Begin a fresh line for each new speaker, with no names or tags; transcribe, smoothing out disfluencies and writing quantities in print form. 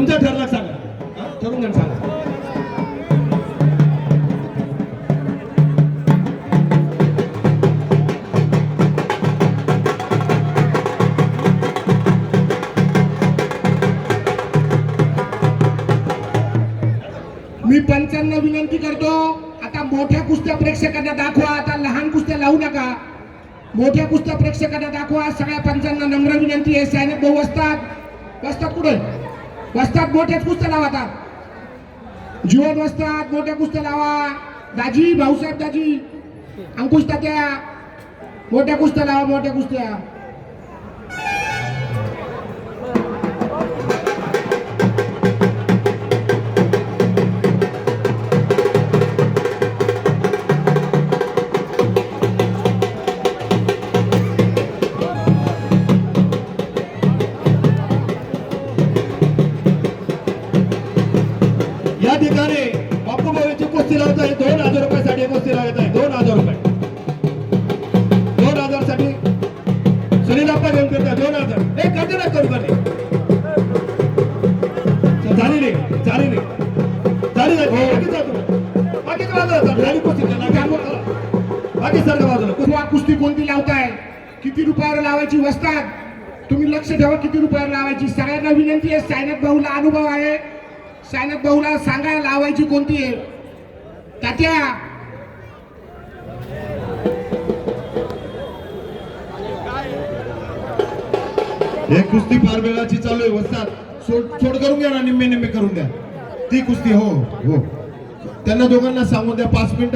तुमचा ठरला सांगा, ठरून घ्या सांगा.
मी पंचांना विनंती करतो, आता मोठ्या कुस्त्या प्रेक्षकांना दाखवा, आता लहान कुस्त्या लावू नका. मोठ्या कुस्त्या प्रेक्षकांना दाखवा. सगळ्या पंचांना नम्र विनंती आहे. सायनाथ भाऊ वस्तात कुठे वस्तात मोठ्याच कुस्त्या लावा. आता जीवन वस्तात मोठ्या कुस्त्या लावा. दाजी भाऊसाहेब दाजी अंकुश तात्या मोठ्या कुस्त्या लावा. मोठ्या कुस्त्या
या ठिकाणी बापू भाऊची कुस्ती लावत आहे. 2000 रुपयासाठी कुस्ती लावत आहे. 2000 रुपये 2000 साठी सुनील अप्पा घेऊन फिरतात. 2000 हे करते ना करू करणे झाली बाकी सारखं बाजूला
कुस्ती कुस्ती कोणती लावताय, किती रुपयावर लावायची वस्तात तुम्ही लक्ष ठेवा. किती रुपयावर लावायची. सगळ्यांना विनंती आहे. सायनाथ भाऊला अनुभव आहे. सायनाथ भाऊला सांगा लावायची कोणती आहे. तात्या
हे कुस्ती फार वेळाची चालू आहे. वस्तात सोड करून घ्या ना, निम्मे करून द्या ती कुस्ती. हो त्यांना दोघांना सांगून द्या 5 मिनिटं.